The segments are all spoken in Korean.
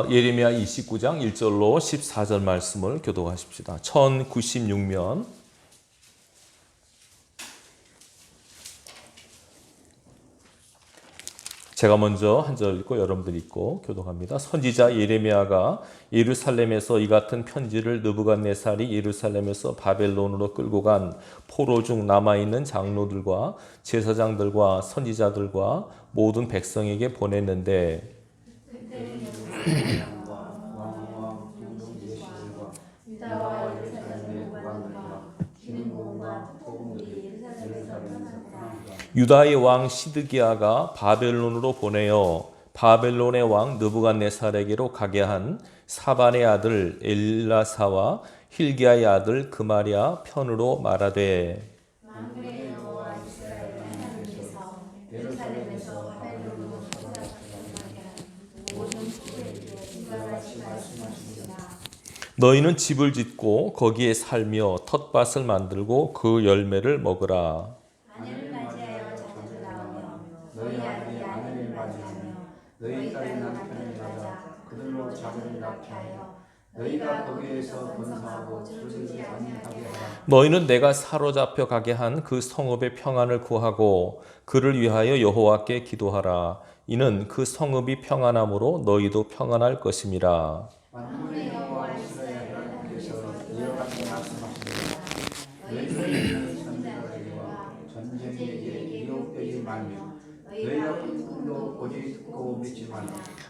예레미야 29장 1절로 14절 말씀을 교독하십시다. 1096면 제가 먼저 한 절 읽고 여러분들 읽고 교독합니다. 선지자 예레미야가 예루살렘에서 이 같은 편지를 느부갓네살이 예루살렘에서 바벨론으로 끌고 간 포로 중 남아있는 장로들과 제사장들과 선지자들과 모든 백성에게 보냈는데 유다의 왕 시드기야가 바벨론으로 보내어 바벨론의 왕 느부갓네살에게로 가게 한 사반의 아들 엘라사와 힐기야의 아들 그마랴 편으로 말하되 너희는 집을 짓고 거기에 살며 텃밭을 만들고 그 열매를 먹으라. 아내를 맞이하여 자녀를 낳으며 너희 아들이 아내를 맞이하며 너희 딸이 남편을 맞아 그들로 자녀를 낳게 하여 너희가 거기에서 번성하고 줄지 아니하게 하라. 너희는 내가 사로잡혀 가게 한 그 성읍의 평안을 구하고 그를 위하여 여호와께 기도하라. 이는 그 성읍이 평안함으로 너희도 평안할 것임이라. 만군의 여호와 이스라엘 하나님께서 이와 같이 말씀하십니다. 너희들의 선지자들과 전쟁에게 미혹되지 말며 너희가 꿈도 오직 듣고 믿지 말라.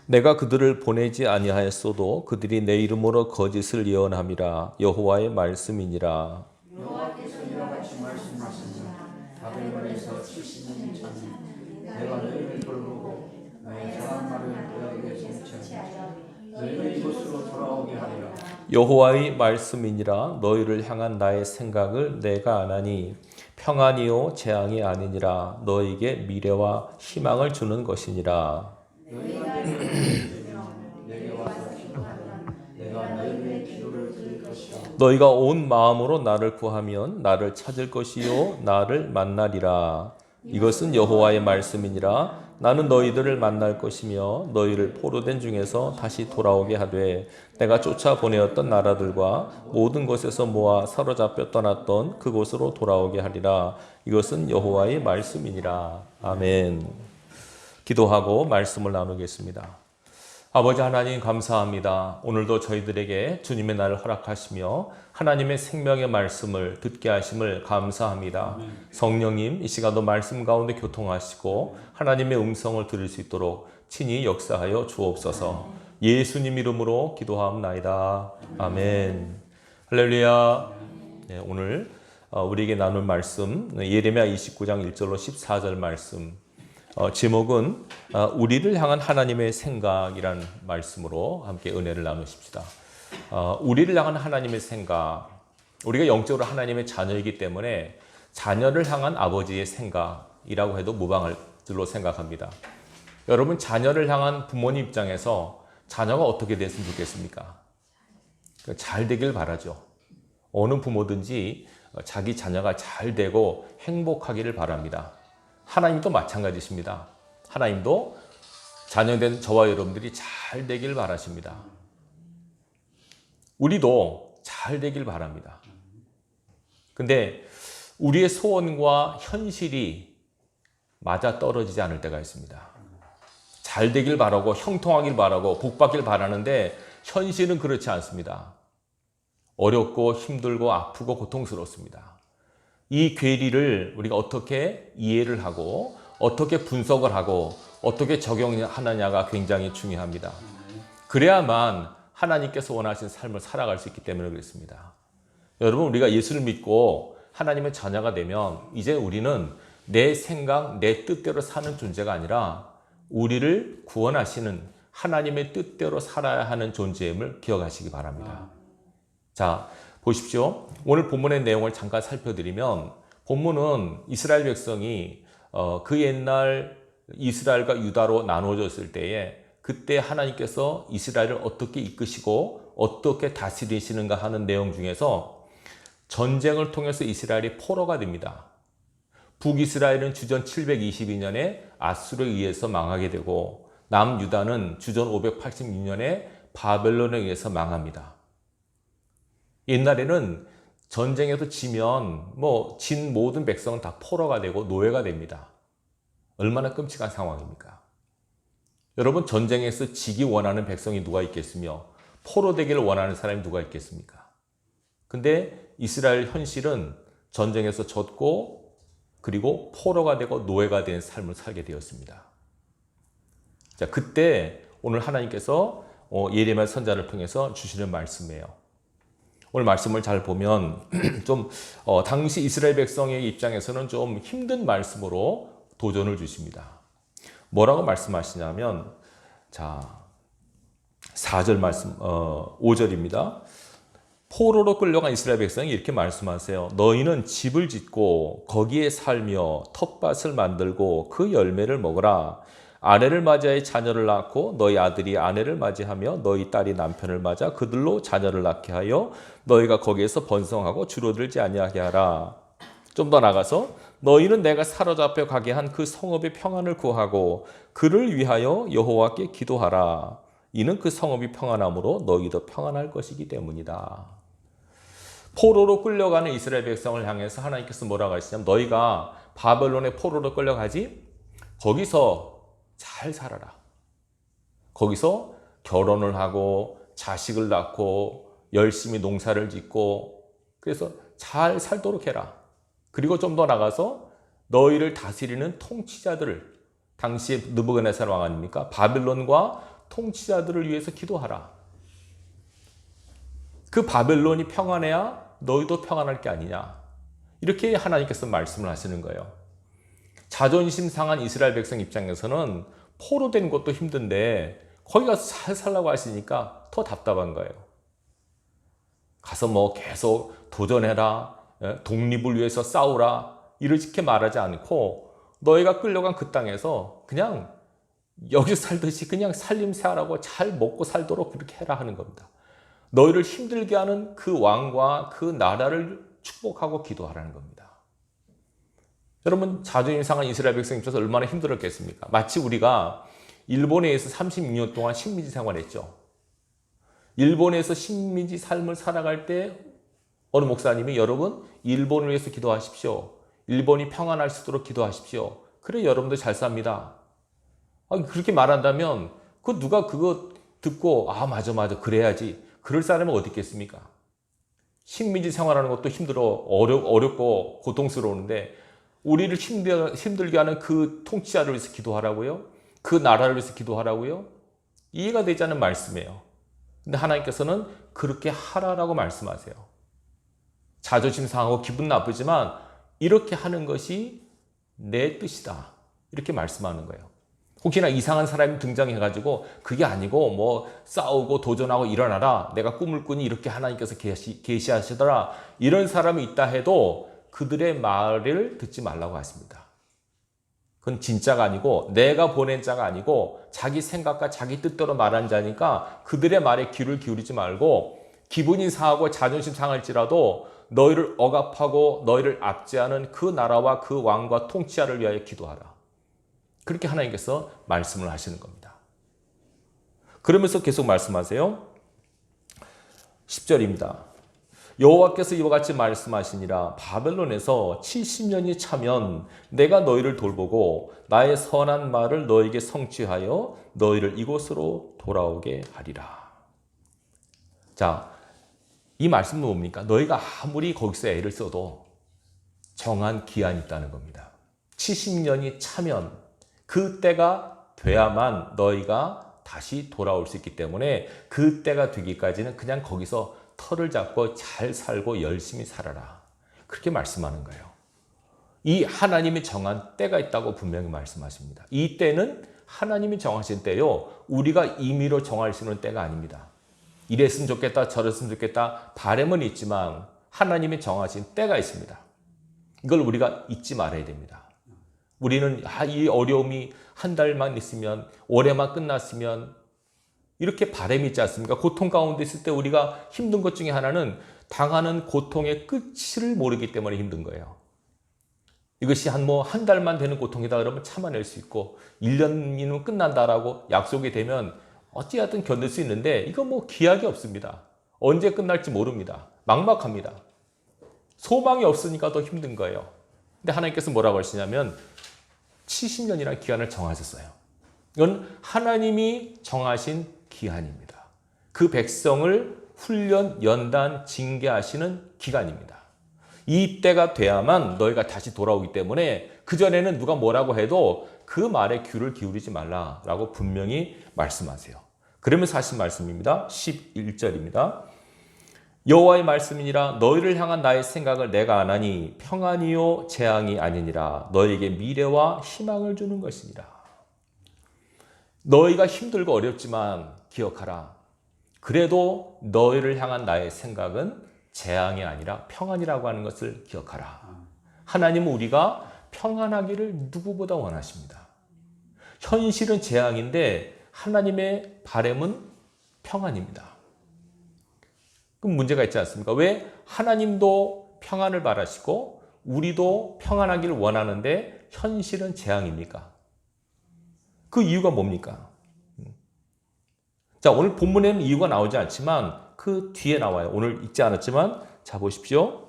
내가 그들을 보내지 아니하였어도 그들이 내 이름으로 거짓을 예언함이라. 여호와의 말씀이니라. 여호와께서 이와 같이 말씀하십니다. 바벨론에서 70년 전에 내가 너희를 돌보고 나의 정한 말을 너희에게 성취하여 너희를 이곳으로 돌아오게 하리라. 여호와의 말씀이니라. 너희를 향한 나의 생각을 내가 아나니 평안이요 재앙이 아니니라. 너희에게 미래와 희망을 주는 것이니라. 너희가 내게 와서 기도하면 내가 너희의 기도를 들을 것이라. 너희가 온 마음으로 나를 구하면 나를 찾을 것이요 나를 만나리라. 이것은 여호와의 말씀이니라. 나는 너희들을 만날 것이며 너희를 포로된 중에서 다시 돌아오게 하되 내가 쫓아보내었던 나라들과 모든 곳에서 모아 사로잡혀 떠났던 그곳으로 돌아오게 하리라. 이것은 여호와의 말씀이니라. 아멘. 기도하고 말씀을 나누겠습니다. 아버지 하나님 감사합니다. 오늘도 저희들에게 주님의 날을 허락하시며 하나님의 생명의 말씀을 듣게 하심을 감사합니다. 성령님 이 시간도 말씀 가운데 교통하시고 하나님의 음성을 들을 수 있도록 친히 역사하여 주옵소서. 예수님 이름으로 기도하옵나이다. 아멘. 할렐루야. 네, 오늘 우리에게 나눌 말씀 예레미야 29장 1절로 14절 말씀 제목은 우리를 향한 하나님의 생각이라는 말씀으로 함께 은혜를 나누십시다. 우리를 향한 하나님의 생각, 우리가 영적으로 하나님의 자녀이기 때문에 자녀를 향한 아버지의 생각이라고 해도 무방할 줄로 생각합니다. 여러분 자녀를 향한 부모님 입장에서 자녀가 어떻게 됐으면 좋겠습니까? 잘 되길 바라죠. 어느 부모든지 자기 자녀가 잘 되고 행복하기를 바랍니다. 하나님도 마찬가지십니다. 하나님도 자녀된 저와 여러분들이 잘 되길 바라십니다. 우리도 잘 되길 바랍니다. 근데 우리의 소원과 현실이 맞아 떨어지지 않을 때가 있습니다. 잘 되길 바라고 형통하길 바라고 복 받길 바라는데 현실은 그렇지 않습니다. 어렵고 힘들고 아프고 고통스럽습니다. 이 괴리를 우리가 어떻게 이해를 하고 어떻게 분석을 하고 어떻게 적용하느냐가 굉장히 중요합니다. 그래야만 하나님께서 원하신 삶을 살아갈 수 있기 때문에 그렇습니다. 여러분 우리가 예수를 믿고 하나님의 자녀가 되면 이제 우리는 내 생각, 내 뜻대로 사는 존재가 아니라 우리를 구원하시는 하나님의 뜻대로 살아야 하는 존재임을 기억하시기 바랍니다. 자, 보십시오. 오늘 본문의 내용을 잠깐 살펴드리면 본문은 이스라엘 백성이 그 옛날 이스라엘과 유다로 나누어졌을 때에 그때 하나님께서 이스라엘을 어떻게 이끄시고 어떻게 다스리시는가 하는 내용 중에서 전쟁을 통해서 이스라엘이 포로가 됩니다. 북이스라엘은 주전 722년에 아수르에 의해서 망하게 되고 남유다는 주전 586년에 바벨론에 의해서 망합니다. 옛날에는 전쟁에서 지면 진 모든 백성은 다 포로가 되고 노예가 됩니다. 얼마나 끔찍한 상황입니까? 여러분, 전쟁에서 지기 원하는 백성이 누가 있겠으며 포로 되기를 원하는 사람이 누가 있겠습니까? 근데 이스라엘 현실은 전쟁에서 졌고 그리고 포로가 되고 노예가 된 삶을 살게 되었습니다. 자, 그때 오늘 하나님께서 예레미야 선지자를 통해서 주시는 말씀이에요. 오늘 말씀을 잘 보면 좀 당시 이스라엘 백성의 입장에서는 좀 힘든 말씀으로 도전을 주십니다. 뭐라고 말씀하시냐면, 자, 4절 말씀, 5절입니다. 포로로 끌려간 이스라엘 백성이 이렇게 말씀하세요. 너희는 집을 짓고 거기에 살며 텃밭을 만들고 그 열매를 먹으라. 아내를 맞이하여 자녀를 낳고 너희 아들이 아내를 맞이하며 너희 딸이 남편을 맞아 그들로 자녀를 낳게 하여 너희가 거기에서 번성하고 줄어들지 아니하게 하라. 좀 더 나가서 너희는 내가 사로잡혀 가게 한 그 성읍의 평안을 구하고 그를 위하여 여호와께 기도하라. 이는 그 성읍이 평안함으로 너희도 평안할 것이기 때문이다. 포로로 끌려가는 이스라엘 백성을 향해서 하나님께서 뭐라고 하시냐면, 너희가 바벨론의 포로로 끌려가지? 거기서 잘 살아라. 거기서 결혼을 하고 자식을 낳고 열심히 농사를 짓고 그래서 잘 살도록 해라. 그리고 좀 더 나가서 너희를 다스리는 통치자들을, 당시에 느부갓네살 왕 아닙니까? 바벨론과 통치자들을 위해서 기도하라. 그 바벨론이 평안해야 너희도 평안할 게 아니냐. 이렇게 하나님께서 말씀을 하시는 거예요. 자존심 상한 이스라엘 백성 입장에서는 포로된 것도 힘든데 거기 가서 잘 살라고 하시니까 더 답답한 거예요. 가서 계속 도전해라, 독립을 위해서 싸우라, 이렇게 말하지 않고 너희가 끌려간 그 땅에서 그냥 여기서 살듯이 그냥 살림살하고 잘 먹고 살도록 그렇게 해라 하는 겁니다. 너희를 힘들게 하는 그 왕과 그 나라를 축복하고 기도하라는 겁니다. 여러분, 자존심 상한 이스라엘 백성 입장에서 얼마나 힘들었겠습니까? 마치 우리가 일본에서 36년 동안 식민지 생활했죠. 일본에서 식민지 삶을 살아갈 때 어느 목사님이, 여러분 일본을 위해서 기도하십시오. 일본이 평안할 수 있도록 기도하십시오. 그래 여러분들 잘 삽니다. 그렇게 말한다면 누가 그거 듣고 맞아 그래야지, 그럴 사람은 어디 있겠습니까? 식민지 생활하는 것도 힘들어 어렵고 고통스러운데 우리를 힘들게 하는 그 통치자를 위해서 기도하라고요? 그 나라를 위해서 기도하라고요? 이해가 되지 않는 말씀이에요. 근데 하나님께서는 그렇게 하라라고 말씀하세요. 자존심 상하고 기분 나쁘지만 이렇게 하는 것이 내 뜻이다, 이렇게 말씀하는 거예요. 혹시나 이상한 사람이 등장해가지고 그게 아니고 싸우고 도전하고 일어나라, 내가 꿈을 꾸니 이렇게 하나님께서 계시하시더라, 이런 사람이 있다 해도 그들의 말을 듣지 말라고 하십니다. 그건 진짜가 아니고 내가 보낸 자가 아니고 자기 생각과 자기 뜻대로 말한 자니까 그들의 말에 귀를 기울이지 말고 기분이 상하고 자존심 상할지라도 너희를 억압하고 너희를 압제하는 그 나라와 그 왕과 통치자를 위하여 기도하라. 그렇게 하나님께서 말씀을 하시는 겁니다. 그러면서 계속 말씀하세요. 10절입니다. 여호와께서 이와 같이 말씀하시니라. 바벨론에서 70년이 차면 내가 너희를 돌보고 나의 선한 말을 너희에게 성취하여 너희를 이곳으로 돌아오게 하리라. 자, 이 말씀은 뭡니까? 너희가 아무리 거기서 애를 써도 정한 기한이 있다는 겁니다. 70년이 차면 그 때가 돼야만 너희가 다시 돌아올 수 있기 때문에 그 때가 되기까지는 그냥 거기서 털을 잡고 잘 살고 열심히 살아라. 그렇게 말씀하는 거예요. 이 하나님이 정한 때가 있다고 분명히 말씀하십니다. 이 때는 하나님이 정하신 때요, 우리가 임의로 정할 수 있는 때가 아닙니다. 이랬으면 좋겠다, 저랬으면 좋겠다 바람은 있지만 하나님이 정하신 때가 있습니다. 이걸 우리가 잊지 말아야 됩니다. 우리는 이 어려움이 한 달만 있으면, 올해만 끝났으면 이렇게 바람이 있지 않습니까? 고통 가운데 있을 때 우리가 힘든 것 중에 하나는 당하는 고통의 끝을 모르기 때문에 힘든 거예요. 이것이 한 달만 되는 고통이다 그러면 참아낼 수 있고 1년이면 끝난다라고 약속이 되면 어찌하든 견딜 수 있는데 이거 뭐 기약이 없습니다. 언제 끝날지 모릅니다. 막막합니다. 소망이 없으니까 더 힘든 거예요. 근데 하나님께서 뭐라고 하시냐면 70년이라는 기한을 정하셨어요. 이건 하나님이 정하신 기한입니다. 그 백성을 훈련, 연단, 징계하시는 기간입니다. 이 때가 돼야만 너희가 다시 돌아오기 때문에 그전에는 누가 뭐라고 해도 그 말에 귀를 기울이지 말라라고 분명히 말씀하세요. 그러면서 하신 말씀입니다. 11절입니다. 여호와의 말씀이니라 너희를 향한 나의 생각을 내가 아나니 평안이요 재앙이 아니니라 너희에게 미래와 희망을 주는 것이니라. 너희가 힘들고 어렵지만 기억하라. 그래도 너희를 향한 나의 생각은 재앙이 아니라 평안이라고 하는 것을 기억하라. 하나님은 우리가 평안하기를 누구보다 원하십니다. 현실은 재앙인데 하나님의 바람은 평안입니다. 그럼 문제가 있지 않습니까? 왜 하나님도 평안을 바라시고 우리도 평안하기를 원하는데 현실은 재앙입니까? 그 이유가 뭡니까? 자, 오늘 본문에는 이유가 나오지 않지만 그 뒤에 나와요. 오늘 읽지 않았지만 자 보십시오.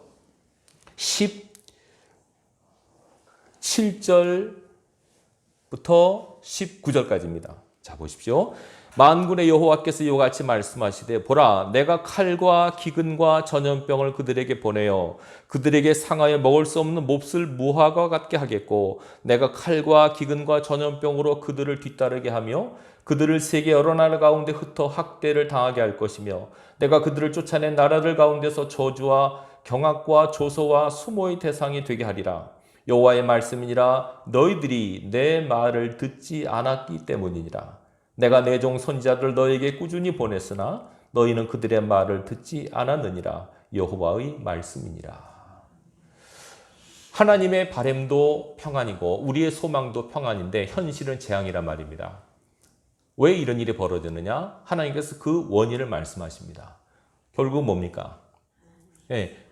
17절부터 19절까지입니다. 자 보십시오. 만군의 여호와께서 이와 같이 말씀하시되 보라 내가 칼과 기근과 전염병을 그들에게 보내어 그들에게 상하여 먹을 수 없는 몹쓸 무화과 같게 하겠고 내가 칼과 기근과 전염병으로 그들을 뒤따르게 하며 그들을 세계 여러 나라 가운데 흩어 학대를 당하게 할 것이며 내가 그들을 쫓아낸 나라들 가운데서 저주와 경악과 조소와 수모의 대상이 되게 하리라. 여호와의 말씀이니라 너희들이 내 말을 듣지 않았기 때문이니라. 내가 내 종 선지자들 너에게 꾸준히 보냈으나 너희는 그들의 말을 듣지 않았느니라. 여호와의 말씀이니라. 하나님의 바람도 평안이고 우리의 소망도 평안인데 현실은 재앙이란 말입니다. 왜 이런 일이 벌어졌느냐? 하나님께서 그 원인을 말씀하십니다. 결국 뭡니까?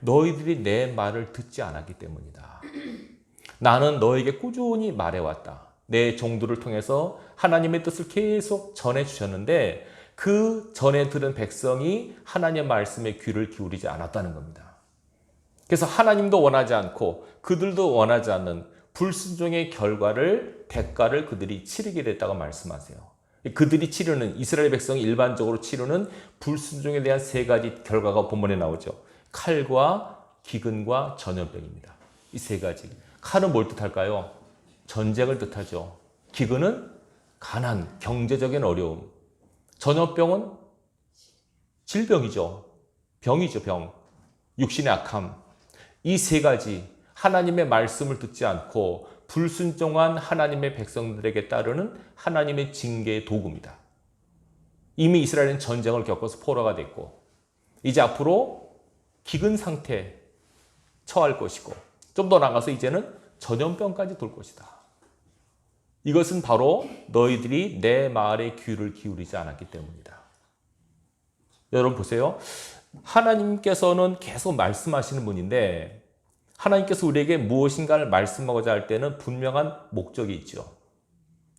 너희들이 내 말을 듣지 않았기 때문이다. 나는 너에게 꾸준히 말해왔다. 내 종들을 통해서 하나님의 뜻을 계속 전해주셨는데 그 전에 들은 백성이 하나님의 말씀에 귀를 기울이지 않았다는 겁니다. 그래서 하나님도 원하지 않고 그들도 원하지 않는 불순종의 대가를 그들이 치르게 됐다고 말씀하세요. 그들이 치르는 이스라엘 백성이 일반적으로 치르는 불순종에 대한 세 가지 결과가 본문에 나오죠. 칼과 기근과 전염병입니다. 이 세 가지. 칼은 뭘 뜻할까요? 전쟁을 뜻하죠. 기근은 가난, 경제적인 어려움. 전염병은 질병이죠. 병이죠, 병. 육신의 악함. 이 세 가지 하나님의 말씀을 듣지 않고 불순종한 하나님의 백성들에게 따르는 하나님의 징계의 도구입니다. 이미 이스라엘은 전쟁을 겪어서 포로가 됐고 이제 앞으로 기근 상태에 처할 것이고 좀 더 나가서 이제는 전염병까지 돌 것이다. 이것은 바로 너희들이 내 말에 귀를 기울이지 않았기 때문이다. 여러분 보세요. 하나님께서는 계속 말씀하시는 분인데 하나님께서 우리에게 무엇인가를 말씀하고자 할 때는 분명한 목적이 있죠.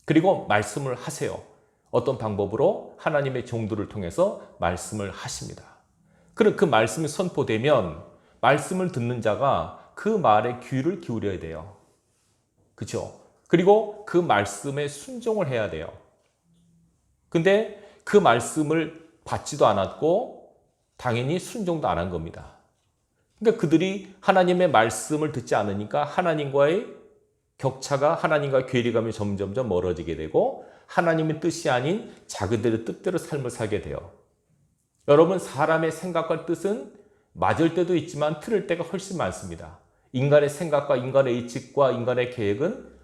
그리고 말씀을 하세요. 어떤 방법으로 하나님의 종들을 통해서 말씀을 하십니다. 그럼 그 말씀이 선포되면 말씀을 듣는 자가 그 말에 귀를 기울여야 돼요. 그렇죠? 그리고 그 말씀에 순종을 해야 돼요. 근데 그 말씀을 받지도 않았고 당연히 순종도 안 한 겁니다. 그러니까 그들이 하나님의 말씀을 듣지 않으니까 하나님과의 격차가 하나님과 괴리감이 점점점 멀어지게 되고 하나님의 뜻이 아닌 자기들의 뜻대로 삶을 살게 돼요. 여러분 사람의 생각과 뜻은 맞을 때도 있지만 틀릴 때가 훨씬 많습니다. 인간의 생각과 인간의 의식과 인간의 계획은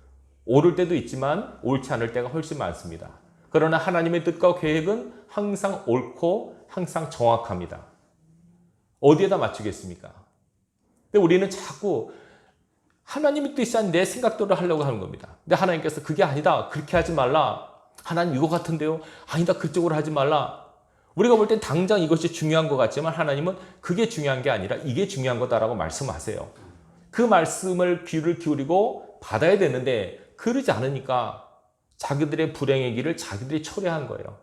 옳을 때도 있지만 옳지 않을 때가 훨씬 많습니다. 그러나 하나님의 뜻과 계획은 항상 옳고 항상 정확합니다. 어디에다 맞추겠습니까? 근데 우리는 자꾸 하나님의 뜻이 아닌 내 생각대로 하려고 하는 겁니다. 근데 하나님께서 그게 아니다. 그렇게 하지 말라. 하나님 이거 같은데요. 아니다. 그쪽으로 하지 말라. 우리가 볼 땐 당장 이것이 중요한 것 같지만 하나님은 그게 중요한 게 아니라 이게 중요한 거다라고 말씀하세요. 그 말씀을 귀를 기울이고 받아야 되는데 그러지 않으니까 자기들의 불행의 길을 자기들이 초래한 거예요.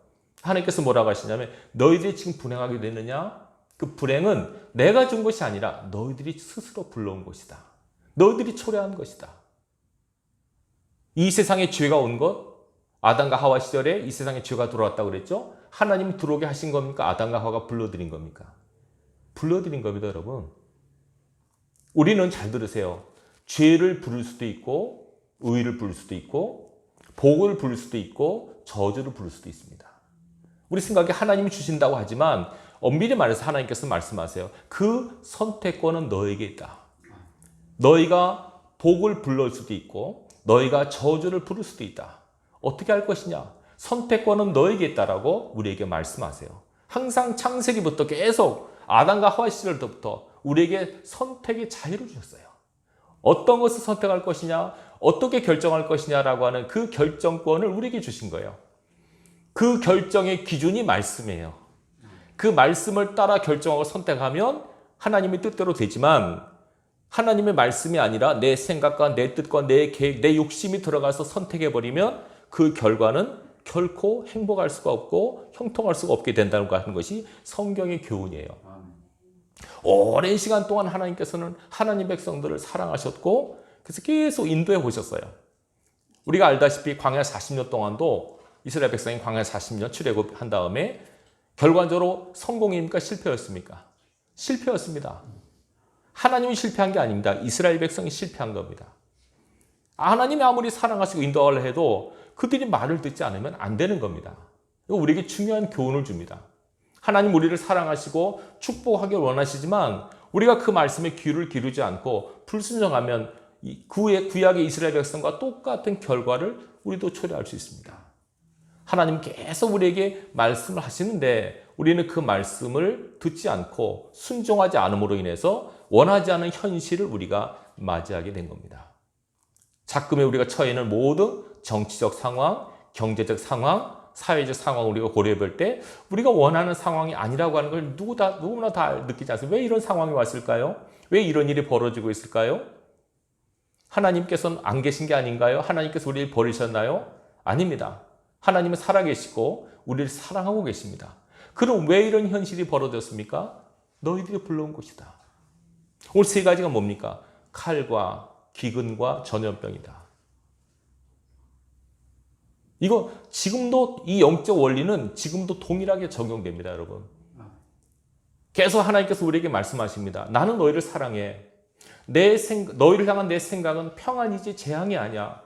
하나님께서 뭐라고 하시냐면 너희들이 지금 불행하게 됐느냐? 그 불행은 내가 준 것이 아니라 너희들이 스스로 불러온 것이다. 너희들이 초래한 것이다. 이 세상에 죄가 온 것, 아담과 하와 시절에 이 세상에 죄가 들어왔다고 그랬죠? 하나님이 들어오게 하신 겁니까? 아담과 하와가 불러들인 겁니까? 불러들인 겁니다, 여러분. 우리는 잘 들으세요. 죄를 부를 수도 있고, 의를 부를 수도 있고, 복을 부를 수도 있고, 저주를 부를 수도 있습니다. 우리 생각에 하나님이 주신다고 하지만 엄밀히 말해서 하나님께서 말씀하세요. 그 선택권은 너에게 있다. 너희가 복을 불러올 수도 있고 너희가 저주를 부를 수도 있다. 어떻게 할 것이냐? 선택권은 너에게 있다라고 우리에게 말씀하세요. 항상 창세기부터 계속 아담과 하와 시절부터 우리에게 선택의 자유를 주셨어요. 어떤 것을 선택할 것이냐, 어떻게 결정할 것이냐라고 하는 그 결정권을 우리에게 주신 거예요. 그 결정의 기준이 말씀이에요. 그 말씀을 따라 결정하고 선택하면 하나님의 뜻대로 되지만 하나님의 말씀이 아니라 내 생각과 내 뜻과 내 계획, 내 욕심이 들어가서 선택해버리면 그 결과는 결코 행복할 수가 없고 형통할 수가 없게 된다는 것이 성경의 교훈이에요. 오랜 시간 동안 하나님께서는 하나님 백성들을 사랑하셨고 그래서 계속 인도해 보셨어요. 우리가 알다시피 광야 40년 동안도 이스라엘 백성이 광야 40년 출애굽한 다음에 결과적으로 성공입니까? 실패였습니까? 실패였습니다. 하나님이 실패한 게 아닙니다. 이스라엘 백성이 실패한 겁니다. 하나님이 아무리 사랑하시고 인도하려 해도 그들이 말을 듣지 않으면 안 되는 겁니다. 이거 우리에게 중요한 교훈을 줍니다. 하나님 우리를 사랑하시고 축복하길 원하시지만 우리가 그 말씀에 귀를 기르지 않고 불순종하면 구약의 이스라엘 백성과 똑같은 결과를 우리도 초래할 수 있습니다. 하나님 계속 우리에게 말씀을 하시는데 우리는 그 말씀을 듣지 않고 순종하지 않음으로 인해서 원하지 않은 현실을 우리가 맞이하게 된 겁니다. 작금에 우리가 처해 있는 모든 정치적 상황, 경제적 상황, 사회적 상황을 우리가 고려해 볼 때 우리가 원하는 상황이 아니라고 하는 걸 누구나 다 느끼지 않습니까? 왜 이런 상황이 왔을까요? 왜 이런 일이 벌어지고 있을까요? 하나님께서는 안 계신 게 아닌가요? 하나님께서 우리를 버리셨나요? 아닙니다. 하나님은 살아계시고 우리를 사랑하고 계십니다. 그럼 왜 이런 현실이 벌어졌습니까? 너희들이 불러온 것이다. 오늘 세 가지가 뭡니까? 칼과 기근과 전염병이다. 이거 지금도 이 영적 원리는 지금도 동일하게 적용됩니다, 여러분. 계속 하나님께서 우리에게 말씀하십니다. 나는 너희를 사랑해. 너희를 향한 내 생각은 평안이지 재앙이 아니야.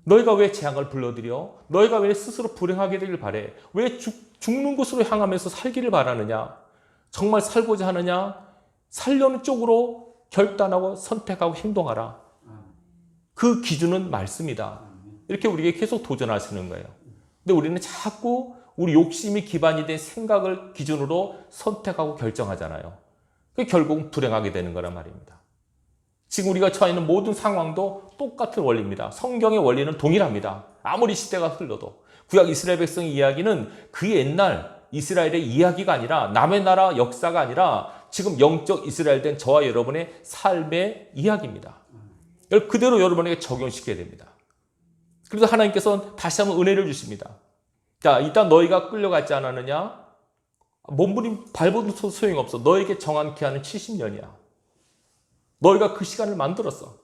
너희가 왜 재앙을 불러들여? 너희가 왜 스스로 불행하게 되길 바래? 왜 죽는 곳으로 향하면서 살기를 바라느냐? 정말 살고자 하느냐? 살려는 쪽으로 결단하고 선택하고 행동하라. 그 기준은 말씀이다. 이렇게 우리에게 계속 도전하시는 거예요. 근데 우리는 자꾸 우리 욕심이 기반이 된 생각을 기준으로 선택하고 결정하잖아요. 그게 결국 불행하게 되는 거란 말입니다. 지금 우리가 처해 있는 모든 상황도 똑같은 원리입니다. 성경의 원리는 동일합니다. 아무리 시대가 흘러도. 구약 이스라엘 백성의 이야기는 그 옛날 이스라엘의 이야기가 아니라 남의 나라 역사가 아니라 지금 영적 이스라엘 된 저와 여러분의 삶의 이야기입니다. 그대로 여러분에게 적용시켜야 됩니다. 그래서 하나님께서는 다시 한번 은혜를 주십니다. 자, 일단 너희가 끌려가지 않았느냐? 몸부림 발버둥쳐도 소용없어. 너에게 정한 기한은 70년이야. 너희가 그 시간을 만들었어.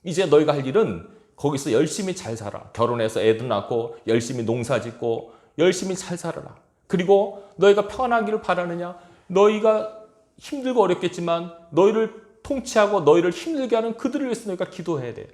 이제 너희가 할 일은 거기서 열심히 잘 살아. 결혼해서 애들 낳고 열심히 농사 짓고 열심히 잘 살아라. 그리고 너희가 평안하기를 바라느냐? 너희가 힘들고 어렵겠지만 너희를 통치하고 너희를 힘들게 하는 그들을 위해서 너희가 기도해야 돼.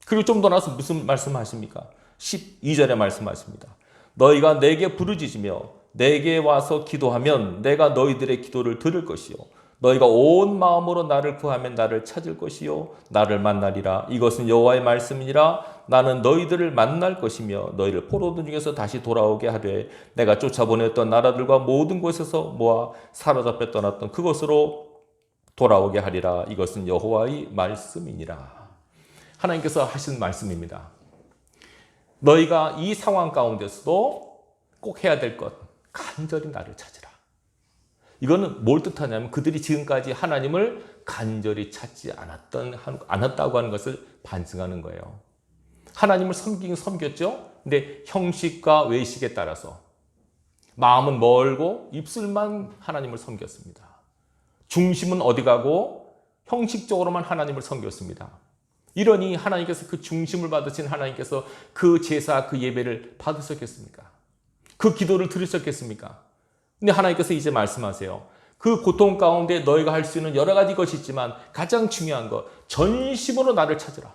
그리고 좀 더 나서 무슨 말씀하십니까? 12절에 말씀하십니다. 너희가 내게 부르짖으며 내게 와서 기도하면 내가 너희들의 기도를 들을 것이요. 너희가 온 마음으로 나를 구하면 나를 찾을 것이요 나를 만나리라. 이것은 여호와의 말씀이니라. 나는 너희들을 만날 것이며 너희를 포로들 중에서 다시 돌아오게 하되 내가 쫓아보냈던 나라들과 모든 곳에서 모아 사로잡혀 떠났던 그곳으로 돌아오게 하리라. 이것은 여호와의 말씀이니라. 하나님께서 하신 말씀입니다. 너희가 이 상황 가운데서도 꼭 해야 될 것, 간절히 나를 찾으라. 이거는 뭘 뜻하냐면 그들이 지금까지 하나님을 간절히 찾지 않았다고 하는 것을 반증하는 거예요. 하나님을 섬기긴 섬겼죠. 근데 형식과 외식에 따라서 마음은 멀고 입술만 하나님을 섬겼습니다. 중심은 어디 가고 형식적으로만 하나님을 섬겼습니다. 이러니 하나님께서 그 중심을 받으신 하나님께서 그 제사, 그 예배를 받으셨겠습니까? 그 기도를 들으셨겠습니까? 근데 하나님께서 이제 말씀하세요. 그 고통 가운데 너희가 할 수 있는 여러 가지 것이 있지만 가장 중요한 것, 전심으로 나를 찾으라.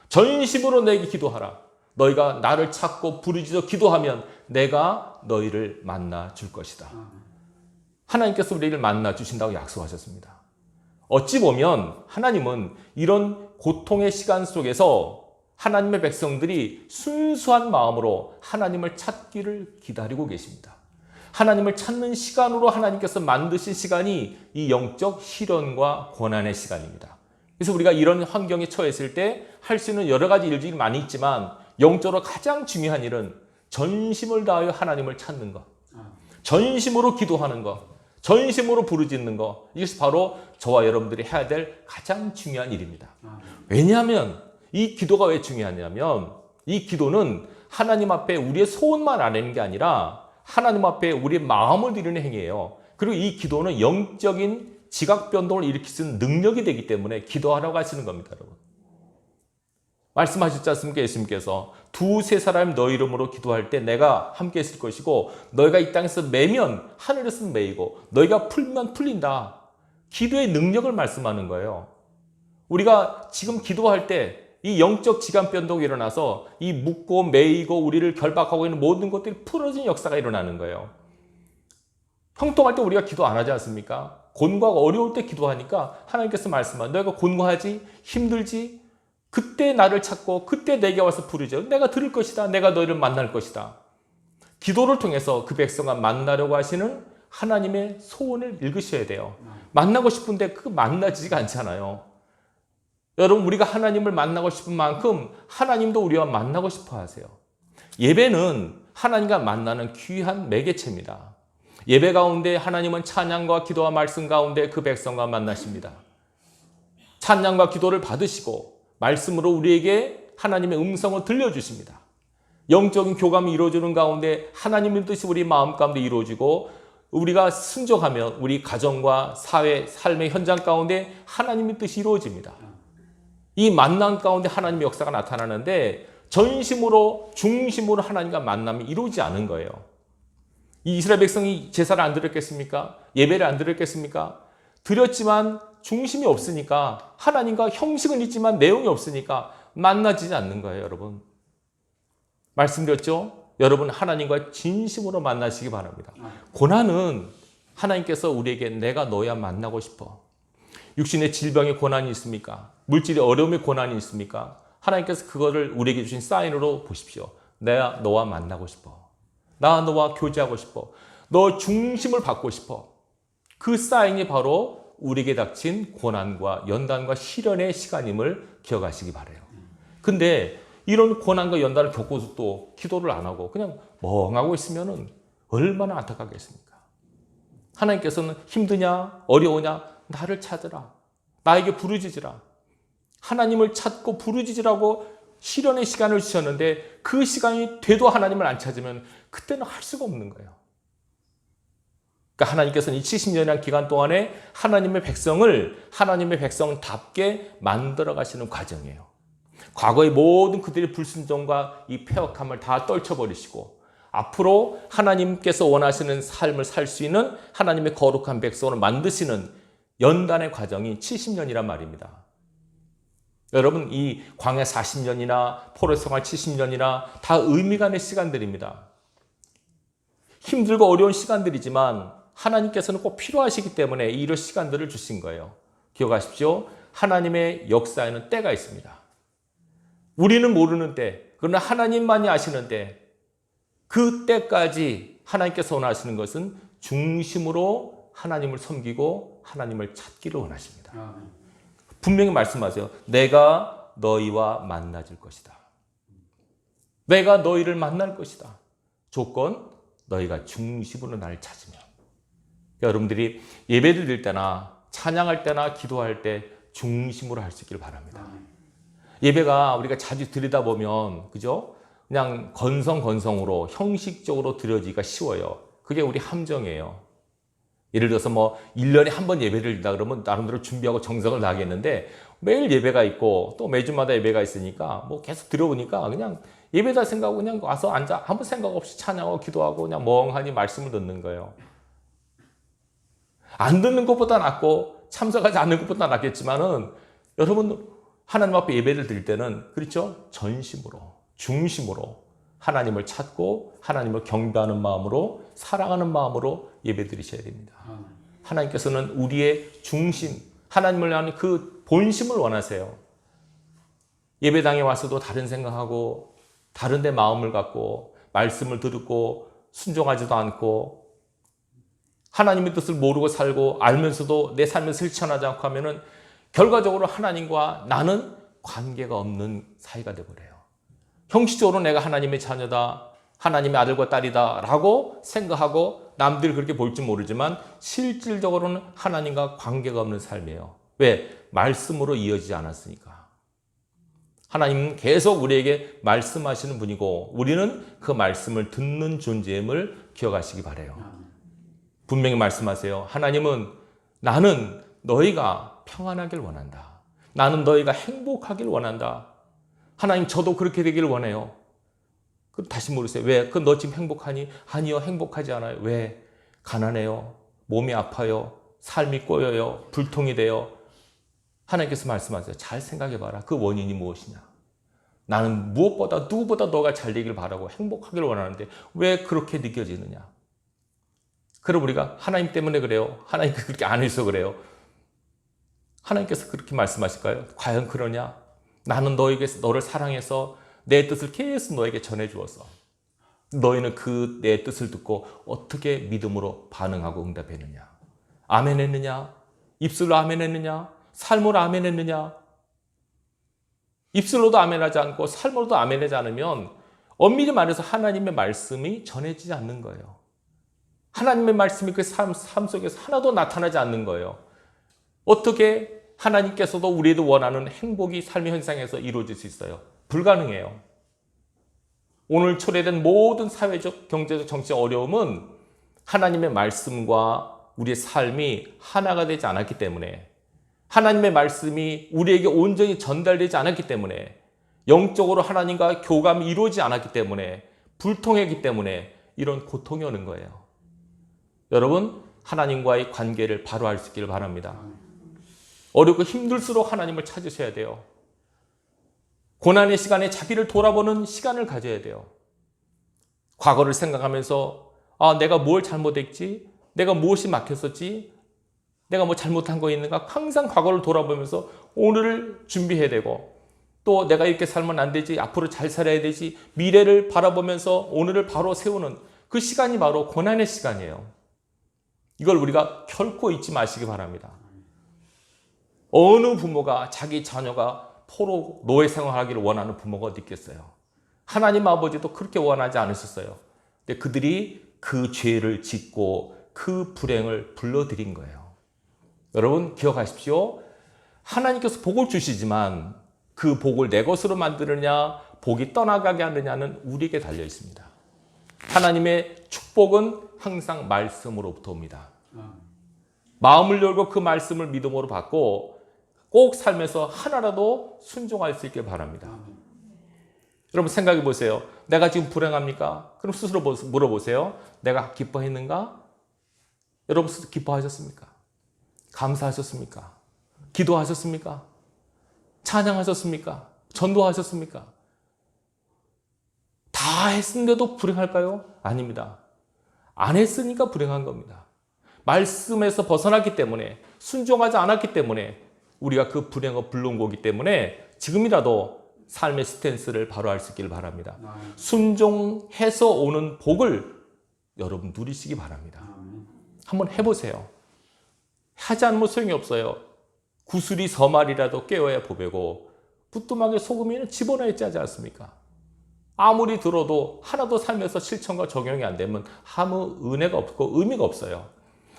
전심으로 내게 기도하라. 너희가 나를 찾고 부르짖어 기도하면 내가 너희를 만나 줄 것이다. 하나님께서 우리를 만나 주신다고 약속하셨습니다. 어찌 보면 하나님은 이런 고통의 시간 속에서 하나님의 백성들이 순수한 마음으로 하나님을 찾기를 기다리고 계십니다. 하나님을 찾는 시간으로 하나님께서 만드신 시간이 이 영적 시련과 고난의 시간입니다. 그래서 우리가 이런 환경에 처했을 때 할 수 있는 여러 가지 일들이 많이 있지만 영적으로 가장 중요한 일은 전심을 다하여 하나님을 찾는 것, 전심으로 기도하는 것, 전심으로 부르짖는 것, 이것이 바로 저와 여러분들이 해야 될 가장 중요한 일입니다. 왜냐하면 이 기도가 왜 중요하냐면 이 기도는 하나님 앞에 우리의 소원만 아뢰는 게 아니라 하나님 앞에 우리의 마음을 드리는 행위예요. 그리고 이 기도는 영적인 지각 변동을 일으킬 수 있는 능력이 되기 때문에 기도하라고 하시는 겁니다, 여러분. 말씀하셨지 않습니까? 예수님께서 두세 사람이 너희 이름으로 기도할 때 내가 함께 있을 것이고 너희가 이 땅에서 매면 하늘에서는 매이고 너희가 풀면 풀린다. 기도의 능력을 말씀하는 거예요. 우리가 지금 기도할 때 이 영적 지각 변동이 일어나서 이 묶고 매이고 우리를 결박하고 있는 모든 것들이 풀어진 역사가 일어나는 거예요. 형통할 때 우리가 기도 안 하지 않습니까? 곤고하고 어려울 때 기도하니까 하나님께서 말씀하는 너희가 곤고하지 힘들지 그때 나를 찾고 그때 내게 와서 부르죠. 내가 들을 것이다. 내가 너희를 만날 것이다. 기도를 통해서 그 백성과 만나려고 하시는 하나님의 소원을 읽으셔야 돼요. 만나고 싶은데 그 만나지가 않잖아요. 여러분 우리가 하나님을 만나고 싶은 만큼 하나님도 우리와 만나고 싶어 하세요. 예배는 하나님과 만나는 귀한 매개체입니다. 예배 가운데 하나님은 찬양과 기도와 말씀 가운데 그 백성과 만나십니다. 찬양과 기도를 받으시고 말씀으로 우리에게 하나님의 음성을 들려주십니다. 영적인 교감이 이루어지는 가운데 하나님의 뜻이 우리 마음 가운데 이루어지고 우리가 순종하면 우리 가정과 사회, 삶의 현장 가운데 하나님의 뜻이 이루어집니다. 이 만남 가운데 하나님의 역사가 나타나는데 전심으로 중심으로 하나님과 만남이 이루어지지 않은 거예요. 이 이스라엘 백성이 제사를 안 드렸겠습니까? 예배를 안 드렸겠습니까? 드렸지만 중심이 없으니까 하나님과 형식은 있지만 내용이 없으니까 만나지지 않는 거예요, 여러분. 말씀드렸죠? 여러분 하나님과 진심으로 만나시기 바랍니다. 고난은 하나님께서 우리에게 내가 너야 만나고 싶어. 육신의 질병의 고난이 있습니까? 물질의 어려움의 고난이 있습니까? 하나님께서 그거를 우리에게 주신 사인으로 보십시오. 내가 너와 만나고 싶어. 나 너와 교제하고 싶어. 너 중심을 받고 싶어. 그 사인이 바로 우리에게 닥친 고난과 연단과 시련의 시간임을 기억하시기 바라요. 근데 이런 고난과 연단을 겪고서 또 기도를 안 하고 그냥 멍하고 있으면 얼마나 안타깝겠습니까? 하나님께서는 힘드냐 어려우냐 나를 찾으라. 나에게 부르짖으라. 하나님을 찾고 부르짖으라고 시련의 시간을 주셨는데 그 시간이 돼도 하나님을 안 찾으면 그때는 할 수가 없는 거예요. 그러니까 하나님께서는 이 70년이라는 기간 동안에 하나님의 백성답게 만들어 가시는 과정이에요. 과거의 모든 그들의 불순종과 이 패역함을 다 떨쳐버리시고 앞으로 하나님께서 원하시는 삶을 살 수 있는 하나님의 거룩한 백성으로 만드시는 연단의 과정이 70년이란 말입니다. 여러분 이 광야 40년이나 포로 생활 70년이나 다 의미가 있는 시간들입니다. 힘들고 어려운 시간들이지만 하나님께서는 꼭 필요하시기 때문에 이런 시간들을 주신 거예요. 기억하십시오. 하나님의 역사에는 때가 있습니다. 우리는 모르는 때, 그러나 하나님만이 아시는 때, 그 때까지 하나님께서 원하시는 것은 중심으로 하나님을 섬기고 하나님을 찾기를 원하십니다. 분명히 말씀하세요. 내가 너희와 만나질 것이다. 내가 너희를 만날 것이다. 조건, 너희가 중심으로 나를 찾으면. 여러분들이 예배를 드릴 때나 찬양할 때나 기도할 때 중심으로 할 수 있기를 바랍니다. 예배가 우리가 자주 드리다 보면, 그죠? 그냥 건성으로 형식적으로 드려지기가 쉬워요. 그게 우리 함정이에요. 예를 들어서 뭐 1년에 한 번 예배를 드린다 그러면 나름대로 준비하고 정성을 다하겠는데 매일 예배가 있고 또 매주마다 예배가 있으니까 뭐 계속 들어보니까 그냥 예배다 생각하고 그냥 와서 앉아 아무 생각 없이 찬양하고 기도하고 그냥 멍하니 말씀을 듣는 거예요. 안 듣는 것보다 낫고 참석하지 않는 것보다 낫겠지만은 여러분 하나님 앞에 예배를 드릴 때는 그렇죠? 전심으로 중심으로 하나님을 찾고 하나님을 경배하는 마음으로 사랑하는 마음으로 예배 드리셔야 됩니다. 하나님께서는 우리의 중심, 하나님을 향한 그 본심을 원하세요. 예배당에 와서도 다른 생각하고 다른 데 마음을 갖고 말씀을 듣고 순종하지도 않고 하나님의 뜻을 모르고 살고 알면서도 내 삶을 실천하지 않고 하면은 결과적으로 하나님과 나는 관계가 없는 사이가 되어버려요. 형식적으로 내가 하나님의 자녀다, 하나님의 아들과 딸이다 라고 생각하고 남들이 그렇게 볼지 모르지만 실질적으로는 하나님과 관계가 없는 삶이에요. 왜? 말씀으로 이어지지 않았으니까. 하나님은 계속 우리에게 말씀하시는 분이고 우리는 그 말씀을 듣는 존재임을 기억하시기 바라요. 분명히 말씀하세요. 하나님은 나는 너희가 평안하길 원한다. 나는 너희가 행복하길 원한다. 하나님 저도 그렇게 되길 원해요. 그럼 다시 물으세요. 왜? 너 지금 행복하니? 아니요, 행복하지 않아요. 왜? 가난해요. 몸이 아파요. 삶이 꼬여요. 불통이 돼요. 하나님께서 말씀하세요. 잘 생각해봐라. 그 원인이 무엇이냐? 나는 무엇보다 누구보다 너가 잘 되길 바라고 행복하길 원하는데 왜 그렇게 느껴지느냐? 그럼 우리가 하나님 때문에 그래요. 하나님께서 그렇게 안 해서 그래요. 하나님께서 그렇게 말씀하실까요? 과연 그러냐? 나는 너를 사랑해서 내 뜻을 계속 너에게 전해주었어. 너희는 그 내 뜻을 듣고 어떻게 믿음으로 반응하고 응답했느냐? 아멘 했느냐? 입술로 아멘 했느냐? 삶으로 아멘 했느냐? 입술로도 아멘하지 않고 삶으로도 아멘하지 않으면 엄밀히 말해서 하나님의 말씀이 전해지지 않는 거예요. 하나님의 말씀이 그 삶 속에서 하나도 나타나지 않는 거예요. 어떻게 하나님께서도 우리도 원하는 행복이 삶의 현상에서 이루어질 수 있어요? 불가능해요. 오늘 초래된 모든 사회적, 경제적, 정치적 어려움은 하나님의 말씀과 우리의 삶이 하나가 되지 않았기 때문에 하나님의 말씀이 우리에게 온전히 전달되지 않았기 때문에 영적으로 하나님과 교감이 이루어지지 않았기 때문에 불통했기 때문에 이런 고통이 오는 거예요. 여러분 하나님과의 관계를 바로 할 수 있기를 바랍니다. 어렵고 힘들수록 하나님을 찾으셔야 돼요. 고난의 시간에 자기를 돌아보는 시간을 가져야 돼요. 과거를 생각하면서 내가 뭘 잘못했지? 내가 무엇이 막혔었지? 내가 뭐 잘못한 거 있는가? 항상 과거를 돌아보면서 오늘을 준비해야 되고 또 내가 이렇게 살면 안 되지. 앞으로 잘 살아야 되지. 미래를 바라보면서 오늘을 바로 세우는 그 시간이 바로 고난의 시간이에요. 이걸 우리가 결코 잊지 마시기 바랍니다. 어느 부모가 자기 자녀가 포로 노예 생활하기를 원하는 부모가 어디 있겠어요? 하나님 아버지도 그렇게 원하지 않으셨어요. 근데 그들이 그 죄를 짓고 그 불행을 불러들인 거예요. 여러분 기억하십시오. 하나님께서 복을 주시지만 그 복을 내 것으로 만드느냐 복이 떠나가게 하느냐는 우리에게 달려 있습니다. 하나님의 축복은 항상 말씀으로부터 옵니다. 마음을 열고 그 말씀을 믿음으로 받고 꼭 삶에서 하나라도 순종할 수 있길 바랍니다. 여러분 생각해 보세요. 내가 지금 불행합니까? 그럼 스스로 물어보세요. 내가 기뻐했는가? 여러분 스스로 기뻐하셨습니까? 감사하셨습니까? 기도하셨습니까? 찬양하셨습니까? 전도하셨습니까? 다 했는데도 불행할까요? 아닙니다. 안 했으니까 불행한 겁니다. 말씀에서 벗어났기 때문에 순종하지 않았기 때문에 우리가 그 불행을 불러온 거기 때문에 지금이라도 삶의 스탠스를 바로 할 수 있기를 바랍니다. 순종해서 오는 복을 여러분 누리시기 바랍니다. 한번 해보세요. 하지 않으면 소용이 없어요. 구슬이 서말이라도 깨어야 보배고 부뚜막에 소금이는 집어넣어야 하지 않습니까? 아무리 들어도 하나도 삶에서 실천과 적용이 안 되면 아무 은혜가 없고 의미가 없어요.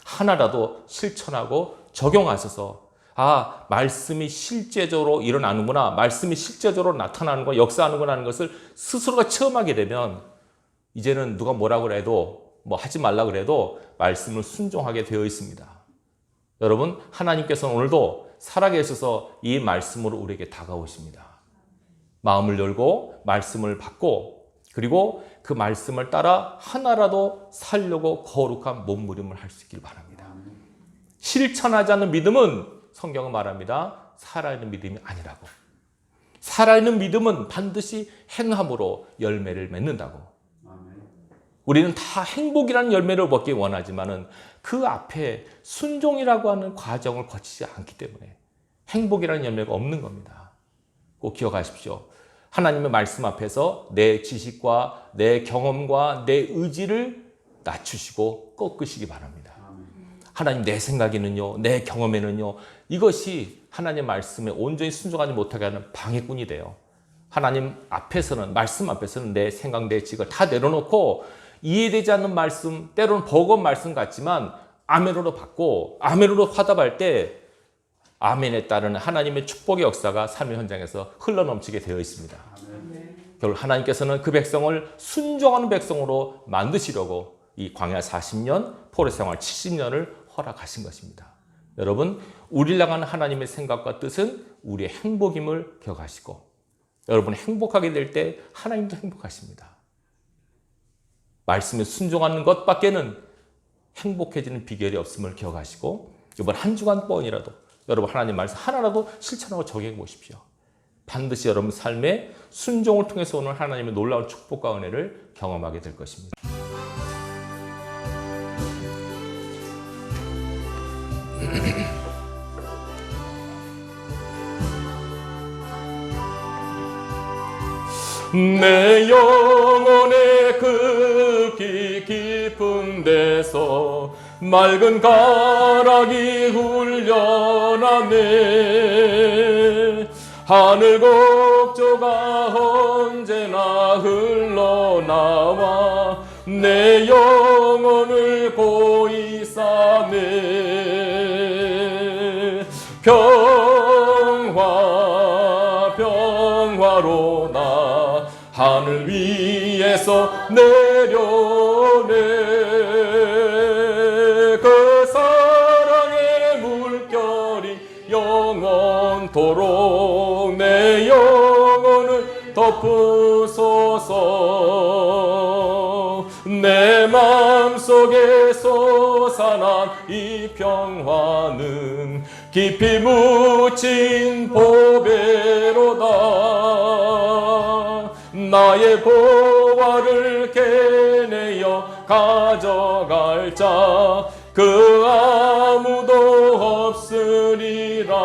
하나라도 실천하고 적용하셔서 말씀이 실제적으로 일어나는구나, 말씀이 실제적으로 나타나는구나, 역사하는구나 하는 것을 스스로가 체험하게 되면 이제는 누가 뭐라고 해도 뭐 하지 말라 그래도 말씀을 순종하게 되어 있습니다. 여러분, 하나님께서는 오늘도 살아계셔서 이 말씀으로 우리에게 다가오십니다. 마음을 열고 말씀을 받고 그리고 그 말씀을 따라 하나라도 살려고 거룩한 몸부림을 할 수 있길 바랍니다. 실천하지 않는 믿음은 성경은 말합니다. 살아있는 믿음이 아니라고. 살아있는 믿음은 반드시 행함으로 열매를 맺는다고. 우리는 다 행복이라는 열매를 먹기 원하지만은 그 앞에 순종이라고 하는 과정을 거치지 않기 때문에 행복이라는 열매가 없는 겁니다. 꼭 기억하십시오. 하나님의 말씀 앞에서 내 지식과 내 경험과 내 의지를 낮추시고 꺾으시기 바랍니다. 하나님, 내 생각에는요, 내 경험에는요, 이것이 하나님 말씀에 온전히 순종하지 못하게 하는 방해꾼이 돼요. 하나님 앞에서는, 말씀 앞에서는 내 생각, 내 지식을 다 내려놓고 이해되지 않는 말씀, 때로는 버거운 말씀 같지만 아멘으로 받고 아멘으로 화답할 때 아멘에 따르는 하나님의 축복의 역사가 삶의 현장에서 흘러넘치게 되어 있습니다. 결국 하나님께서는 그 백성을 순종하는 백성으로 만드시려고 이 광야 40년, 포로 생활 70년을 허락하신 것입니다. 여러분, 우리를 향한 하나님의 생각과 뜻은 우리의 행복임을 기억하시고 여러분이 행복하게 될 때 하나님도 행복하십니다. 말씀에 순종하는 것밖에는 행복해지는 비결이 없음을 기억하시고 이번 한 주간 동안이라도 여러분 하나님 말씀 하나라도 실천하고 적용해 보십시오. 반드시 여러분 삶에 순종을 통해서 오는 하나님의 놀라운 축복과 은혜를 경험하게 될 것입니다. 내 영혼의 극히 깊은 데서 맑은 가락이 훈련하네. 하늘 곡조가 언제나 흘러나와 내 영혼을 고이 싸네. 평화로나 하늘 위에서 내려오네. 그 사랑의 물결이 영원토록 내 영혼을 덮으소서. 내 마음속에 솟아난 이 평화는 깊이 묻힌 보배로다. 나의 보화를 캐내어 가져갈 자 그 아무도 없으리라.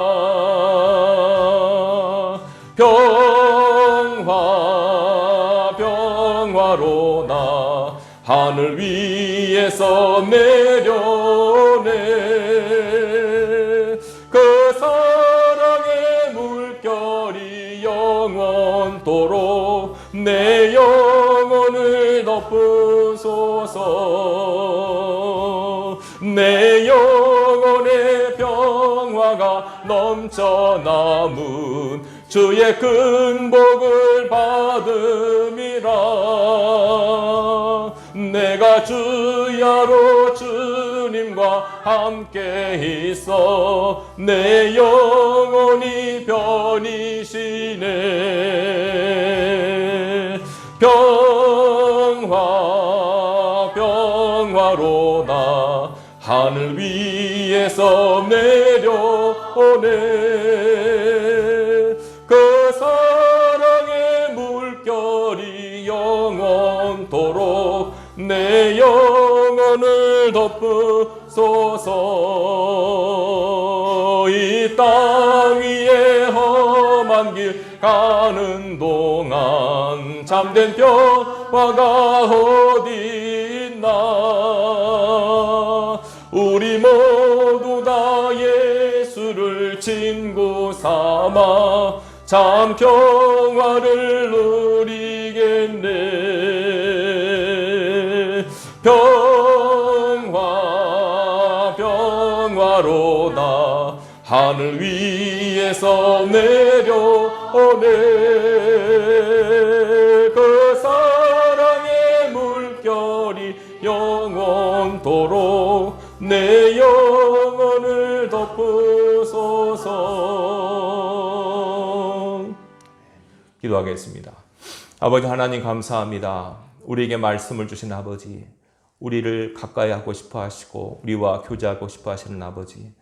평화로나 하늘 위에서 내려오네. 그 사랑의 물결이 영원토록 내 영혼을 덮으소서. 내 영혼의 평화가 넘쳐 남은 주의 큰 복을 받음이라. 내가 주야로 주님과 함께 있어 내 영혼이 편이시네. 평화로나 하늘 위에서 내려오네. 그 사랑의 물결이 영원토록 내 영혼을 덮으소서. 이 땅 위에 험한 길 가는 동안 참된 평화가 어디 있나. 우리 모두 다 예수를 친구 삼아 참 평화를 누리겠네. 평화로나 하늘 위에서 내려오네. 그 사랑의 물결이 영원토록 내 영혼을 덮으소서. 기도하겠습니다. 아버지 하나님 감사합니다. 우리에게 말씀을 주신 아버지, 우리를 가까이 하고 싶어 하시고 우리와 교제하고 싶어 하시는 아버지,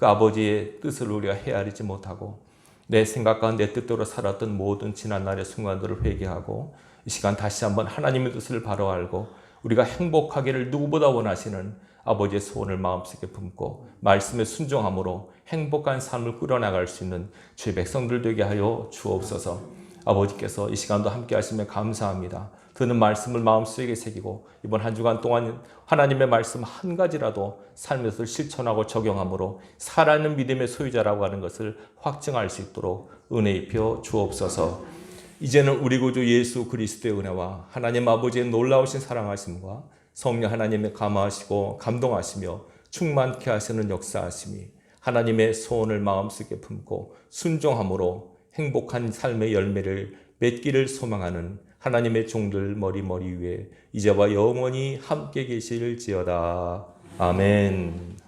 그 아버지의 뜻을 우리가 헤아리지 못하고 내 생각과 내 뜻대로 살았던 모든 지난날의 순간들을 회개하고 이 시간 다시 한번 하나님의 뜻을 바로 알고 우리가 행복하기를 누구보다 원하시는 아버지의 소원을 마음속에 품고 말씀에 순종함으로 행복한 삶을 꾸려나갈 수 있는 주의 백성들 되게 하여 주옵소서. 아버지께서 이 시간도 함께 하시면 감사합니다. 듣는 말씀을 마음속에 새기고 이번 한 주간 동안 하나님의 말씀 한 가지라도 삶에서 실천하고 적용함으로 살아있는 믿음의 소유자라고 하는 것을 확증할 수 있도록 은혜 입혀 주옵소서. 이제는 우리 구주 예수 그리스도의 은혜와 하나님 아버지의 놀라우신 사랑하심과 성령 하나님의 감화하시고 감동하시며 충만케 하시는 역사하심이 하나님의 소원을 마음속에 품고 순종함으로 행복한 삶의 열매를 맺기를 소망하는 하나님의 종들 머리 위에 이제와 영원히 함께 계실지어다. 아멘.